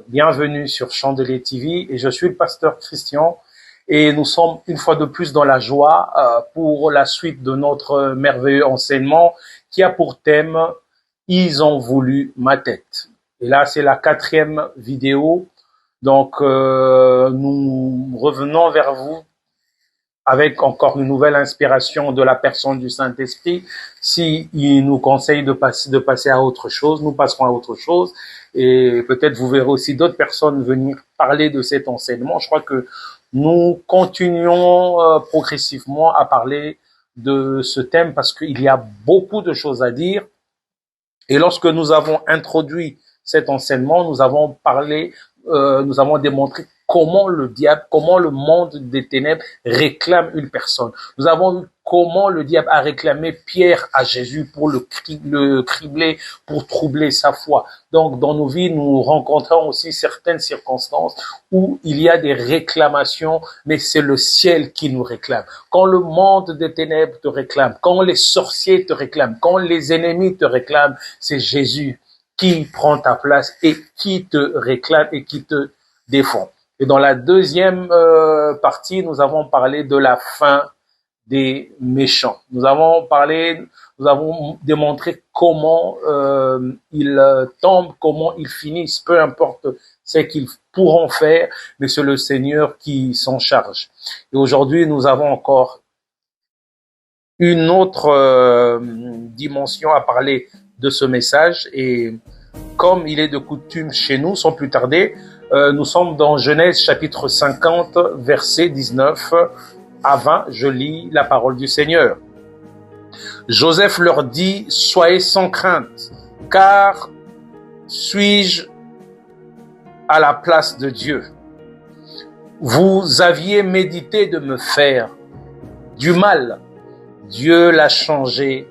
Bienvenue sur Chandelier TV et je suis le pasteur Christian et nous sommes une fois de plus dans la joie pour la suite de notre merveilleux enseignement qui a pour thème « Ils ont voulu ma tête ». Et là, c'est la 4e vidéo. Donc, nous revenons vers vous avec encore une nouvelle inspiration de la personne du Saint-Esprit. Si il nous conseille de passer à autre chose, nous passerons à autre chose. Et peut-être vous verrez aussi d'autres personnes venir parler de cet enseignement. Je crois que nous continuons progressivement à parler de ce thème parce qu'il y a beaucoup de choses à dire. Et lorsque nous avons introduit cet enseignement, nous avons démontré comment le diable, comment le monde des ténèbres réclame une personne. Nous avons vu comment le diable a réclamé Pierre à Jésus pour le cribler, pour troubler sa foi. Donc, dans nos vies, nous rencontrons aussi certaines circonstances où il y a des réclamations, mais c'est le ciel qui nous réclame. Quand le monde des ténèbres te réclame, quand les sorciers te réclament, quand les ennemis te réclament, c'est Jésus qui prend ta place et qui te réclame et qui te défend. Et dans la deuxième partie, nous avons parlé de la fin des méchants. Nous avons démontré comment ils tombent, comment ils finissent, peu importe ce qu'ils pourront faire, mais c'est le Seigneur qui s'en charge. Et aujourd'hui, nous avons encore une autre dimension à parler de ce message. Et comme il est de coutume chez nous, sans plus tarder, nous sommes dans Genèse chapitre 50, verset 19 à 20. Je lis la parole du Seigneur. Joseph leur dit, soyez sans crainte, car suis-je à la place de Dieu? Vous aviez médité de me faire du mal. Dieu l'a changé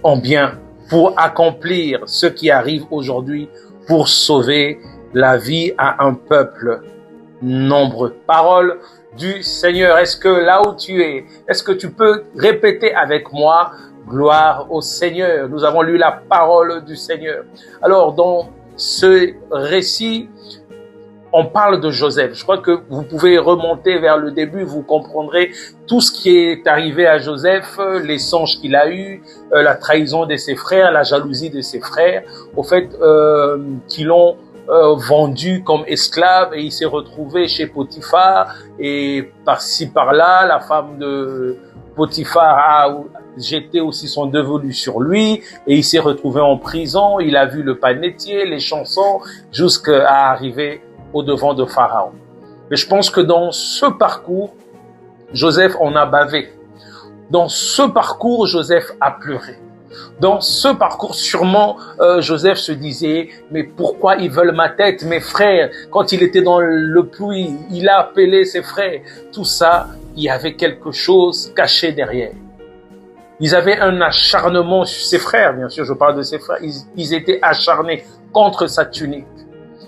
en bien pour accomplir ce qui arrive aujourd'hui, pour sauver la vie à un peuple nombreux. Parole du Seigneur. Est-ce que là où tu es, est-ce que tu peux répéter avec moi, gloire au Seigneur? Nous avons lu la parole du Seigneur. Alors, dans ce récit, on parle de Joseph. Je crois que vous pouvez remonter vers le début, vous comprendrez tout ce qui est arrivé à Joseph, les songes qu'il a eus, la trahison de ses frères, la jalousie de ses frères, au fait qu'ils l'ont vendu comme esclave et il s'est retrouvé chez Potiphar et par-ci par-là, la femme de Potiphar a jeté aussi son dévolu sur lui et il s'est retrouvé en prison. Il a vu le panetier, les chansons, jusqu'à arriver au devant de Pharaon. Mais je pense que dans ce parcours, Joseph en a bavé. Dans ce parcours, Joseph a pleuré. Dans ce parcours, sûrement, Joseph se disait, mais pourquoi ils veulent ma tête, mes frères? Quand il était dans le puits, il a appelé ses frères. Tout ça, il y avait quelque chose caché derrière. Ils avaient un acharnement sur ses frères, bien sûr, je parle de ses frères. Ils étaient acharnés contre sa tunique.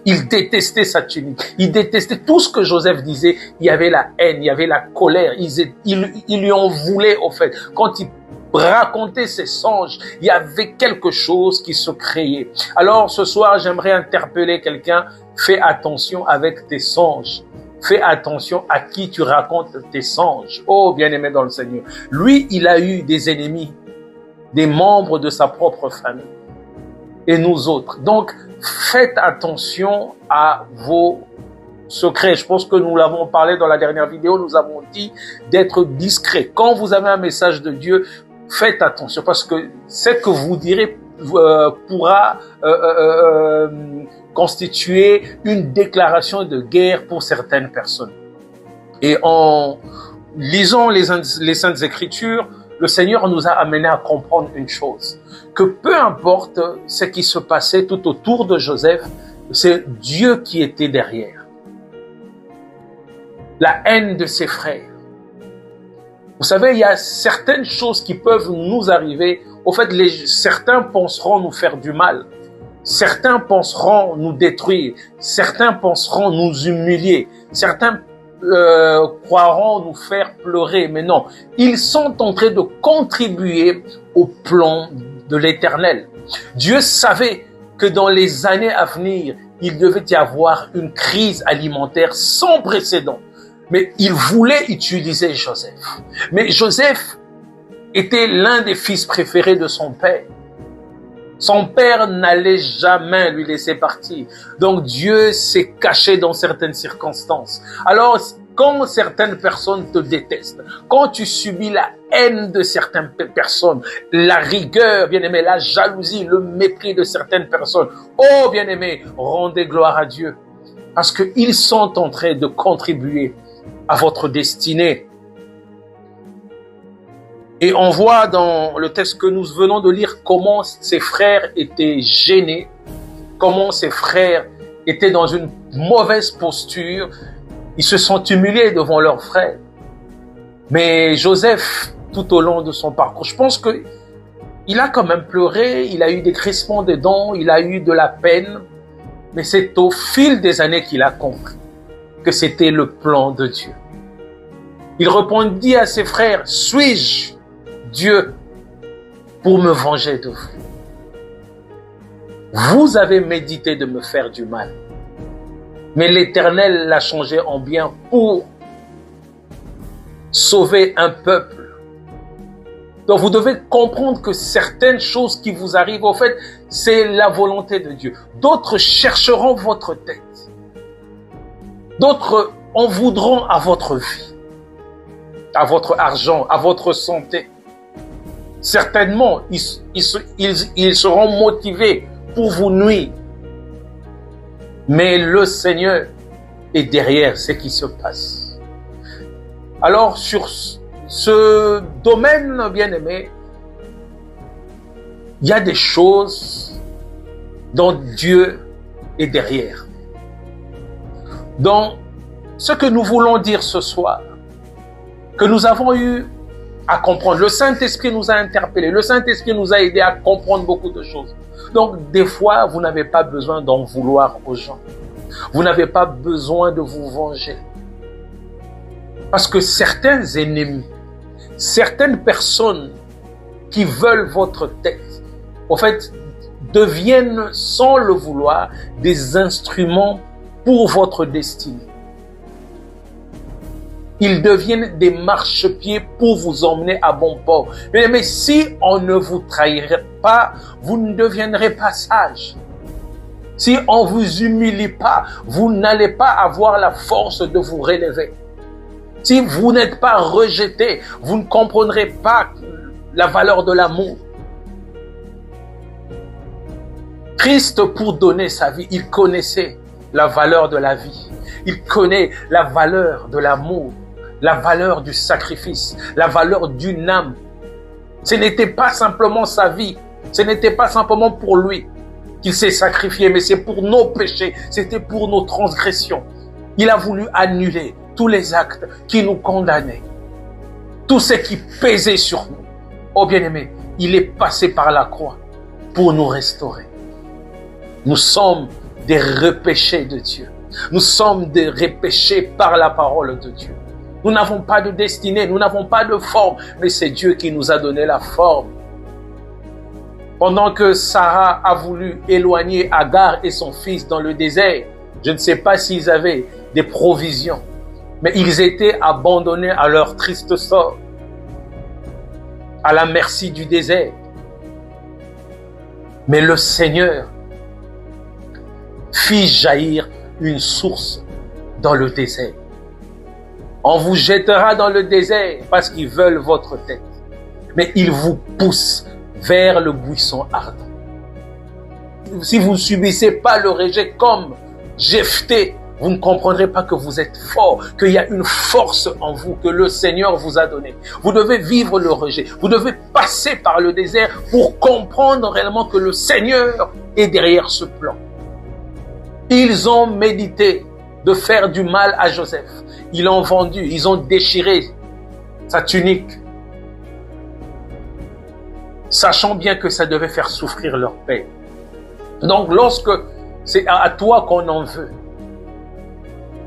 Ils détestaient sa tunique. Ils détestaient tout ce que Joseph disait. Il y avait la haine, il y avait la colère. Ils lui en voulaient, au fait. Quand il racontait ses songes, il y avait quelque chose qui se créait. Alors, ce soir, j'aimerais interpeller quelqu'un. Fais attention avec tes songes. Fais attention à qui tu racontes tes songes. Oh, bien-aimé dans le Seigneur. Lui, il a eu des ennemis, des membres de sa propre famille. Et nous autres. Donc, faites attention à vos secrets. Je pense que nous l'avons parlé dans la dernière vidéo. Nous avons dit d'être discret. Quand vous avez un message de Dieu, faites attention parce que ce que vous direz pourra constituer une déclaration de guerre pour certaines personnes. Et en lisant les Saintes Écritures, le Seigneur nous a amené à comprendre une chose, que peu importe ce qui se passait tout autour de Joseph, c'est Dieu qui était derrière. La haine de ses frères. Vous savez, il y a certaines choses qui peuvent nous arriver. Au fait, certains penseront nous faire du mal. Certains penseront nous détruire. Certains penseront nous humilier. Certains croiront nous faire pleurer, mais non. Ils sont en train de contribuer au plan de l'Éternel. Dieu savait que dans les années à venir, il devait y avoir une crise alimentaire sans précédent. Mais il voulait utiliser Joseph. Mais Joseph était l'un des fils préférés de son père. Son père n'allait jamais lui laisser partir. Donc Dieu s'est caché dans certaines circonstances. Alors, quand certaines personnes te détestent, quand tu subis la haine de certaines personnes, la rigueur, bien-aimé, la jalousie, le mépris de certaines personnes, oh bien-aimé, rendez gloire à Dieu. Parce qu'ils sont en train de contribuer à votre destinée. Et on voit dans le texte que nous venons de lire comment ses frères étaient gênés, comment ses frères étaient dans une mauvaise posture. Ils se sont humiliés devant leurs frères. Mais Joseph, tout au long de son parcours, je pense que il a quand même pleuré, il a eu des crissements de dents, il a eu de la peine. Mais c'est au fil des années qu'il a compris que c'était le plan de Dieu. Il répondit à ses frères, suis-je Dieu pour me venger de vous? Vous avez médité de me faire du mal. Mais l'Éternel l'a changé en bien pour sauver un peuple. Donc vous devez comprendre que certaines choses qui vous arrivent, au fait, c'est la volonté de Dieu. D'autres chercheront votre tête. D'autres en voudront à votre vie, à votre argent, à votre santé. Certainement, ils seront motivés pour vous nuire. Mais le Seigneur est derrière ce qui se passe. Alors, sur ce domaine, bien-aimé, il y a des choses dont Dieu est derrière. Donc, ce que nous voulons dire ce soir, que nous avons eu à comprendre, le Saint-Esprit nous a interpellés, le Saint-Esprit nous a aidés à comprendre beaucoup de choses. Donc, des fois, vous n'avez pas besoin d'en vouloir aux gens. Vous n'avez pas besoin de vous venger. Parce que certains ennemis, certaines personnes qui veulent votre tête, en fait, deviennent, sans le vouloir, des instruments pour votre destinée. Ils deviennent des marchepieds pour vous emmener à bon port. Mais si on ne vous trahirait pas, vous ne deviendrez pas sage. Si on vous humilie pas, vous n'allez pas avoir la force de vous relever. Si vous n'êtes pas rejeté, vous ne comprendrez pas la valeur de l'amour. Christ, pour donner sa vie, il connaissait la valeur de la vie. Il connaît la valeur de l'amour, la valeur du sacrifice, la valeur d'une âme. Ce n'était pas simplement sa vie, ce n'était pas simplement pour lui qu'il s'est sacrifié, mais c'est pour nos péchés, c'était pour nos transgressions. Il a voulu annuler tous les actes qui nous condamnaient, tout ce qui pesait sur nous. Oh bien-aimé, il est passé par la croix pour nous restaurer. Nous sommes des repêchés de Dieu. Nous sommes des repêchés par la parole de Dieu. Nous n'avons pas de destinée, nous n'avons pas de forme, mais c'est Dieu qui nous a donné la forme. Pendant que Sarah a voulu éloigner Agar et son fils dans le désert, je ne sais pas s'ils avaient des provisions, mais ils étaient abandonnés à leur triste sort, à la merci du désert. Mais le Seigneur fit jaillir une source dans le désert. On vous jettera dans le désert parce qu'ils veulent votre tête. Mais ils vous poussent vers le buisson ardent. Si vous ne subissez pas le rejet comme Jephthé, vous ne comprendrez pas que vous êtes fort, qu'il y a une force en vous que le Seigneur vous a donnée. Vous devez vivre le rejet. Vous devez passer par le désert pour comprendre réellement que le Seigneur est derrière ce plan. Ils ont médité de faire du mal à Joseph. Ils l'ont vendu, ils ont déchiré sa tunique, sachant bien que ça devait faire souffrir leur père. Donc lorsque c'est à toi qu'on en veut,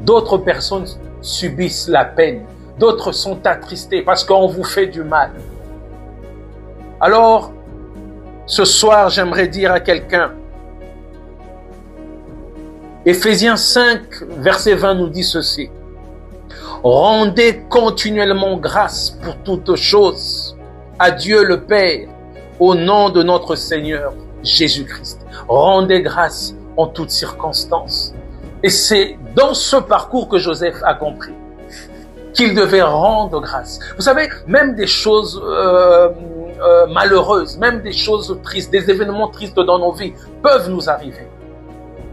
d'autres personnes subissent la peine, d'autres sont attristés parce qu'on vous fait du mal. Alors, ce soir, j'aimerais dire à quelqu'un, Éphésiens 5, verset 20 nous dit ceci. Rendez continuellement grâce pour toutes choses à Dieu le Père, au nom de notre Seigneur Jésus-Christ. Rendez grâce en toutes circonstances. Et c'est dans ce parcours que Joseph a compris qu'il devait rendre grâce. Vous savez, même des choses malheureuses, même des choses tristes, des événements tristes dans nos vies peuvent nous arriver.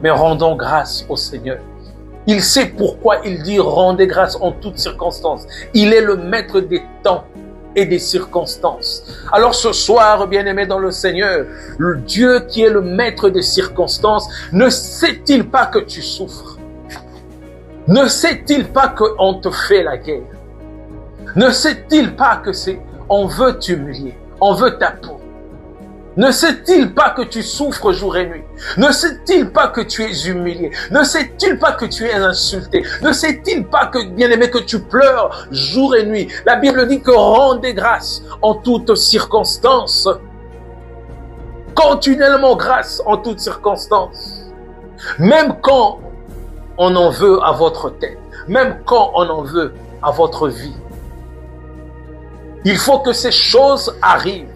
Mais rendons grâce au Seigneur. Il sait pourquoi il dit rendez grâce en toutes circonstances. Il est le maître des temps et des circonstances. Alors ce soir, bien-aimé dans le Seigneur, le Dieu qui est le maître des circonstances, ne sait-il pas que tu souffres? Ne sait-il pas qu'on te fait la guerre? Ne sait-il pas que on veut t'humilier, on veut ta peau? Ne sait-il pas que tu souffres jour et nuit? Ne sait-il pas que tu es humilié? Ne sait-il pas que tu es insulté? Ne sait-il pas que, bien-aimé, que tu pleures jour et nuit? La Bible dit que rendez grâce en toutes circonstances. Continuellement grâce en toutes circonstances. Même quand on en veut à votre tête, même quand on en veut à votre vie. Il faut que ces choses arrivent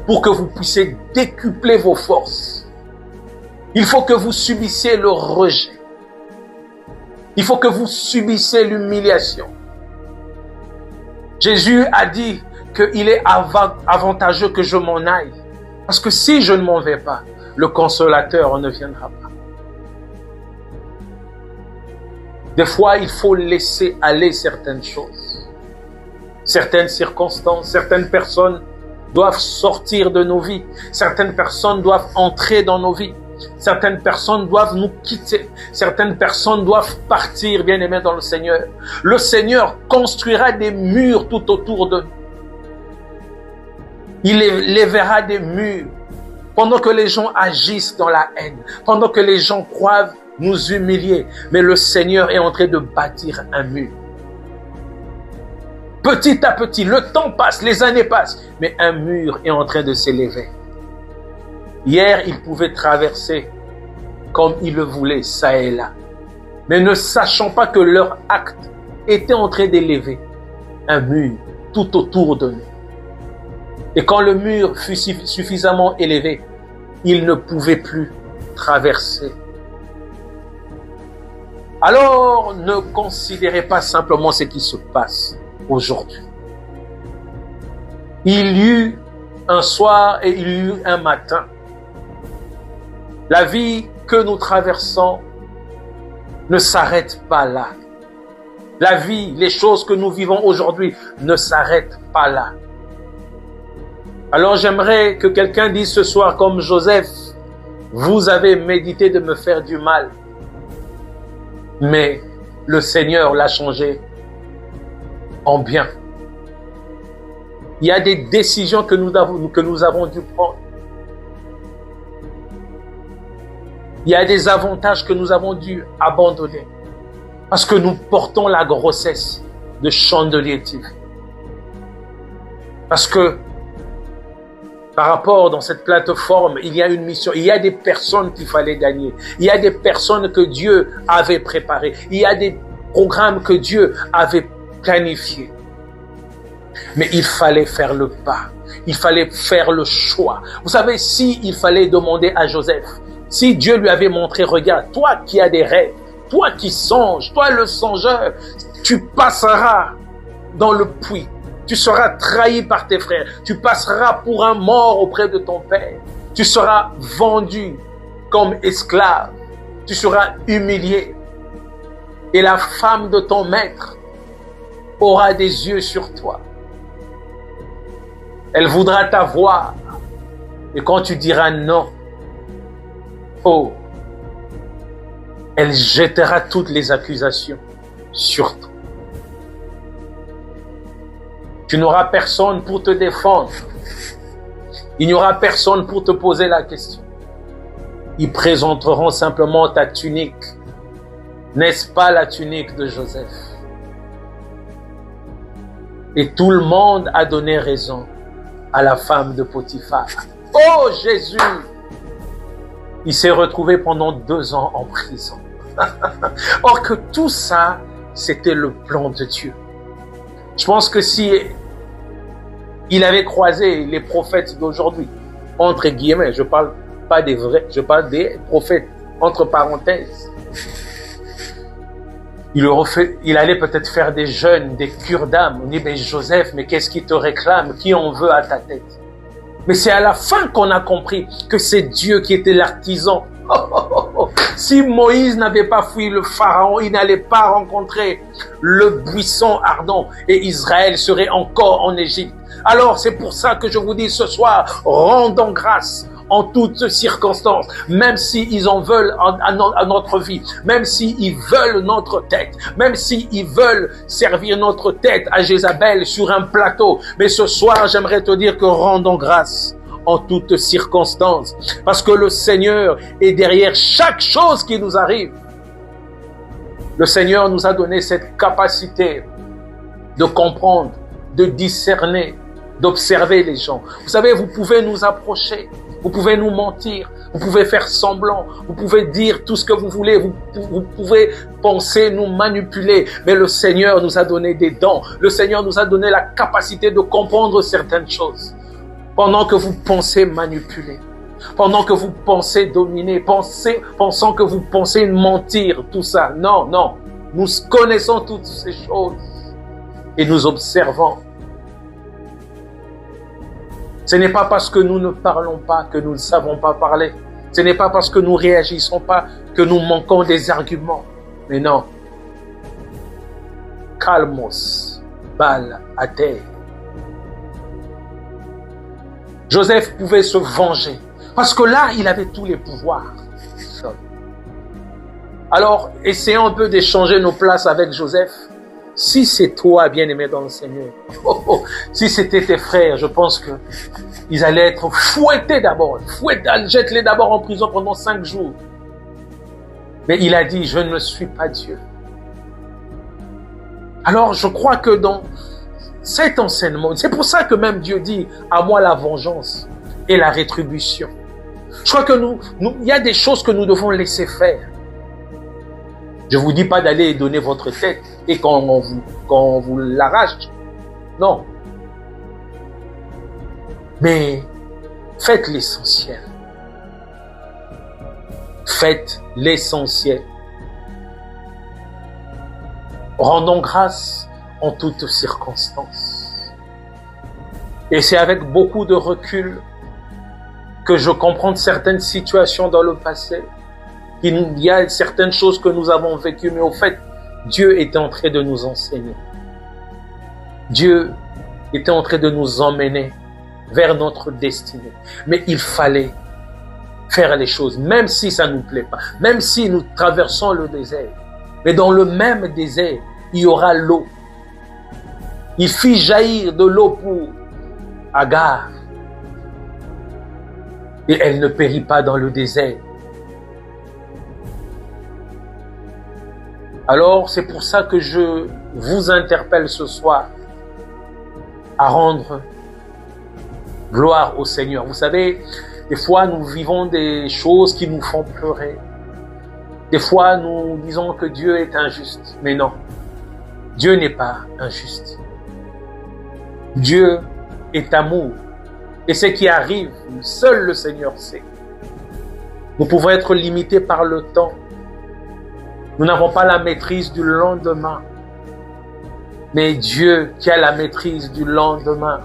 pour que vous puissiez décupler vos forces. Il faut que vous subissiez le rejet. Il faut que vous subissiez l'humiliation. Jésus a dit qu'il est avantageux que je m'en aille. Parce que si je ne m'en vais pas, le consolateur ne viendra pas. Des fois, il faut laisser aller certaines choses. Certaines circonstances, certaines personnes doivent sortir de nos vies. Certaines personnes doivent entrer dans nos vies. Certaines personnes doivent nous quitter. Certaines personnes doivent partir, bien-aimés dans le Seigneur. Le Seigneur construira des murs tout autour de nous. Il élèvera des murs pendant que les gens agissent dans la haine, pendant que les gens croient nous humilier. Mais le Seigneur est en train de bâtir un mur. Petit à petit, le temps passe, les années passent, mais un mur est en train de s'élever. Hier, ils pouvaient traverser comme ils le voulaient, ça et là, mais ne sachant pas que leur acte était en train d'élever un mur tout autour de nous. Et quand le mur fut suffisamment élevé, ils ne pouvaient plus traverser. Alors, ne considérez pas simplement ce qui se passe aujourd'hui. Il y eut un soir et il y eut un matin. La vie que nous traversons ne s'arrête pas là. La vie, les choses que nous vivons aujourd'hui ne s'arrêtent pas là. Alors j'aimerais que quelqu'un dise ce soir comme Joseph, vous avez médité de me faire du mal, mais le Seigneur l'a changé en bien. Il y a des décisions que nous avons dû prendre. Il y a des avantages que nous avons dû abandonner parce que nous portons la grossesse de chandelier TV. Parce que par rapport dans cette plateforme, il y a une mission, il y a des personnes qu'il fallait gagner, il y a des personnes que Dieu avait préparées, il y a des programmes que Dieu avait planifiés. Mais il fallait faire le pas, il fallait faire le choix. Vous savez, si il fallait demander à Joseph, si Dieu lui avait montré, regarde, toi qui as des rêves, toi qui songes, toi le songeur, tu passeras dans le puits. Tu seras trahi par tes frères. Tu passeras pour un mort auprès de ton père. Tu seras vendu comme esclave. Tu seras humilié. Et la femme de ton maître aura des yeux sur toi. Elle voudra t'avoir. Et quand tu diras non, oh, elle jettera toutes les accusations sur toi. Tu n'auras personne pour te défendre. Il n'y aura personne pour te poser la question. Ils présenteront simplement ta tunique. N'est-ce pas la tunique de Joseph? Et tout le monde a donné raison à la femme de Potiphar. Oh Jésus! Il s'est retrouvé pendant 2 ans en prison. Or que tout ça, c'était le plan de Dieu. Je pense que si il avait croisé les prophètes d'aujourd'hui, entre guillemets, je parle pas des vrais, je parle des prophètes, entre parenthèses, il allait peut-être faire des jeûnes, des cures d'âme. On dit, mais Joseph, mais qu'est-ce qui te réclame? Qui en veut à ta tête? Mais c'est à la fin qu'on a compris que c'est Dieu qui était l'artisan. Si Moïse n'avait pas fui le Pharaon, il n'allait pas rencontrer le buisson ardent et Israël serait encore en Égypte. Alors c'est pour ça que je vous dis ce soir, rendons grâce en toutes circonstances, même s'ils en veulent à notre vie, même s'ils veulent notre tête, même s'ils veulent servir notre tête à Jézabel sur un plateau. Mais ce soir, j'aimerais te dire que rendons grâce en toutes circonstances, parce que le Seigneur est derrière chaque chose qui nous arrive. Le Seigneur nous a donné cette capacité de comprendre, de discerner, d'observer les gens. Vous savez, vous pouvez nous approcher, vous pouvez nous mentir, vous pouvez faire semblant, vous pouvez dire tout ce que vous voulez, vous pouvez penser nous manipuler, mais le Seigneur nous a donné des dons, le Seigneur nous a donné la capacité de comprendre certaines choses. Pendant que vous pensez manipuler, pendant que vous pensez dominer, pensant que vous pensez mentir, tout ça. Non, non. Nous connaissons toutes ces choses et nous observons. Ce n'est pas parce que nous ne parlons pas que nous ne savons pas parler. Ce n'est pas parce que nous ne réagissons pas que nous manquons des arguments. Mais non. Calmos, balle à terre. Joseph pouvait se venger, parce que là, il avait tous les pouvoirs. Alors, essayons un peu d'échanger nos places avec Joseph. Si c'est toi, bien-aimé dans le Seigneur, si c'était tes frères, je pense que ils allaient être fouettés d'abord. Jette-les d'abord en prison pendant 5 jours. Mais il a dit, je ne suis pas Dieu. Alors, je crois que dans cet enseignement, c'est pour ça que même Dieu dit, à moi la vengeance et la rétribution. Je crois que il y a des choses que nous devons laisser faire. Je vous dis pas d'aller donner votre tête et quand on vous l'arrache. Non. Mais faites l'essentiel. Faites l'essentiel. Rendons grâce en toutes circonstances. Et c'est avec beaucoup de recul que je comprends certaines situations dans le passé. Il y a certaines choses que nous avons vécues, mais au fait, Dieu était en train de nous enseigner. Dieu était en train de nous emmener vers notre destinée. Mais il fallait faire les choses, même si ça ne nous plaît pas, même si nous traversons le désert. Mais dans le même désert, il y aura l'eau. Il fit jaillir de l'eau pour Agar. Et elle ne périt pas dans le désert. Alors, c'est pour ça que je vous interpelle ce soir à rendre gloire au Seigneur. Vous savez, des fois, nous vivons des choses qui nous font pleurer. Des fois, nous disons que Dieu est injuste. Mais non, Dieu n'est pas injuste. Dieu est amour. Et ce qui arrive, seul le Seigneur sait. Nous pouvons être limités par le temps. Nous n'avons pas la maîtrise du lendemain. Mais Dieu qui a la maîtrise du lendemain.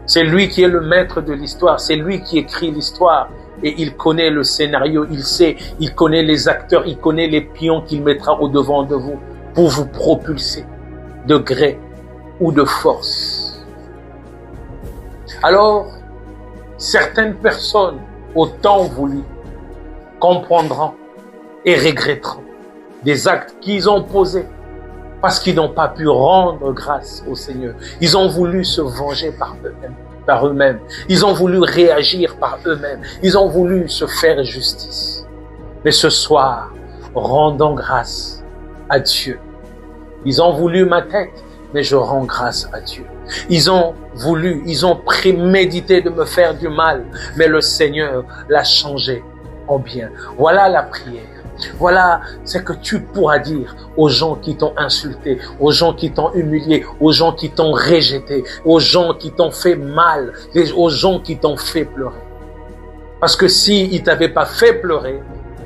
C'est lui qui est le maître de l'histoire. C'est lui qui écrit l'histoire. Et il connaît le scénario. Il sait, il connaît les acteurs. Il connaît les pions qu'il mettra au devant de vous pour vous propulser de gré ou de force. Alors, certaines personnes, au temps voulu, comprendront et regretteront des actes qu'ils ont posés parce qu'ils n'ont pas pu rendre grâce au Seigneur. Ils ont voulu se venger par eux-mêmes. Ils ont voulu réagir par eux-mêmes. Ils ont voulu se faire justice. Mais ce soir, rendons grâce à Dieu. Ils ont voulu ma tête, mais je rends grâce à Dieu. Ils ont voulu, ils ont prémédité de me faire du mal, mais le Seigneur l'a changé en bien. Voilà la prière. Voilà ce que tu pourras dire aux gens qui t'ont insulté, aux gens qui t'ont humilié, aux gens qui t'ont rejeté, aux gens qui t'ont fait mal, aux gens qui t'ont fait pleurer. Parce que s'ils ne t'avaient pas fait pleurer,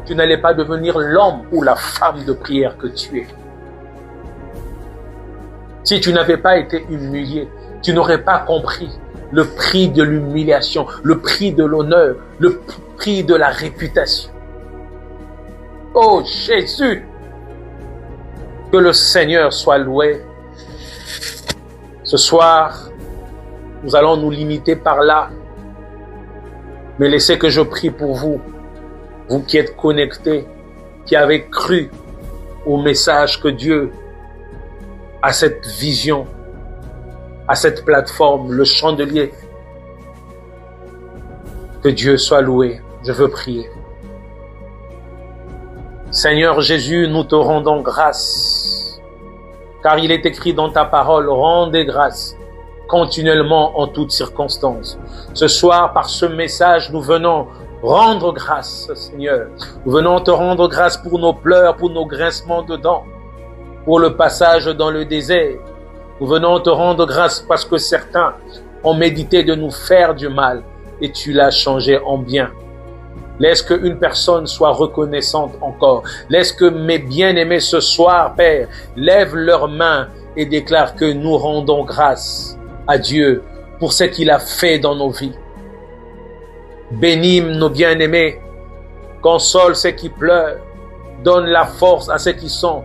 tu n'allais pas devenir l'homme ou la femme de prière que tu es. Si tu n'avais pas été humilié, tu n'aurais pas compris le prix de l'humiliation, le prix de l'honneur, le prix de la réputation. Oh Jésus, que le Seigneur soit loué. Ce soir, nous allons nous limiter par là, mais laissez que je prie pour vous, vous qui êtes connectés, qui avez cru au message que Dieu, à cette vision, à cette plateforme, le chandelier. Que Dieu soit loué. Je veux prier. Seigneur Jésus, nous te rendons grâce, car il est écrit dans ta parole, rendez grâce continuellement en toutes circonstances. Ce soir, par ce message, nous venons rendre grâce, Seigneur. Nous venons te rendre grâce pour nos pleurs, pour nos grincements de dents, pour le passage dans le désert. Nous venons te rendre grâce parce que certains ont médité de nous faire du mal et tu l'as changé en bien. Laisse qu'une personne soit reconnaissante encore. Laisse que mes bien-aimés ce soir, Père, lèvent leurs mains et déclarent que nous rendons grâce à Dieu pour ce qu'il a fait dans nos vies. Bénis nos bien-aimés, console ceux qui pleurent, donne la force à ceux qui sont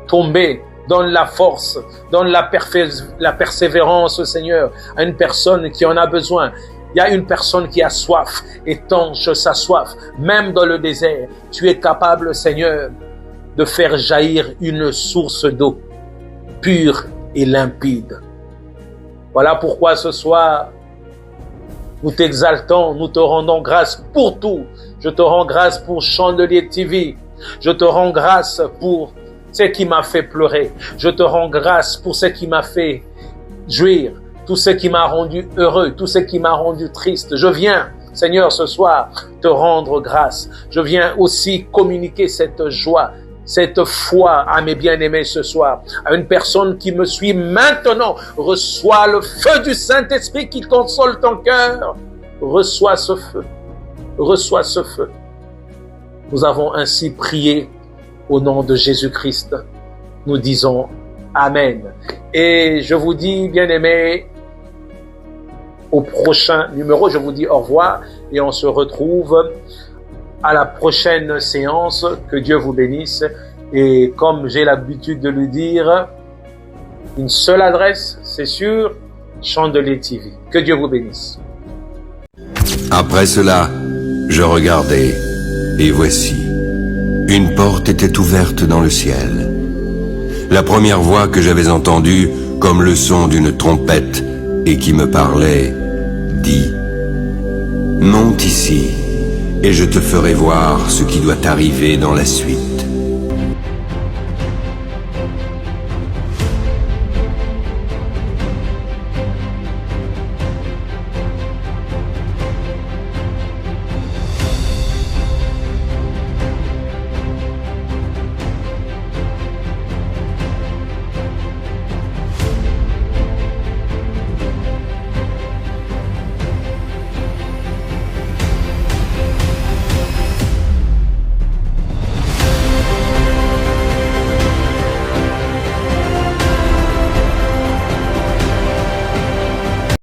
tombés, donne la force, donne la persévérance, Seigneur, à une personne qui en a besoin. Il y a une personne qui a soif, étanche sa soif, même dans le désert. Tu es capable, Seigneur, de faire jaillir une source d'eau pure et limpide. Voilà pourquoi ce soir, nous t'exaltons, nous te rendons grâce pour tout. Je te rends grâce pour Chandelier TV. Je te rends grâce pour ce qui m'a fait pleurer. Je te rends grâce pour ce qui m'a fait jouir. Tout ce qui m'a rendu heureux, tout ce qui m'a rendu triste. Je viens, Seigneur, ce soir, te rendre grâce. Je viens aussi communiquer cette joie, cette foi à mes bien-aimés ce soir. À une personne qui me suit maintenant, reçois le feu du Saint-Esprit qui console ton cœur. Reçois ce feu. Reçois ce feu. Nous avons ainsi prié au nom de Jésus-Christ. Nous disons Amen. Et je vous dis, bien-aimés, au prochain numéro, je vous dis au revoir et on se retrouve à la prochaine séance. Que Dieu vous bénisse. Et comme j'ai l'habitude de le dire, une seule adresse, c'est sur Chandelier TV. Que Dieu vous bénisse. Après cela, je regardai, et voici, une porte était ouverte dans le ciel. La première voix que j'avais entendue, comme le son d'une trompette, et qui me parlait, dit « Monte ici, et je te ferai voir ce qui doit arriver dans la suite. »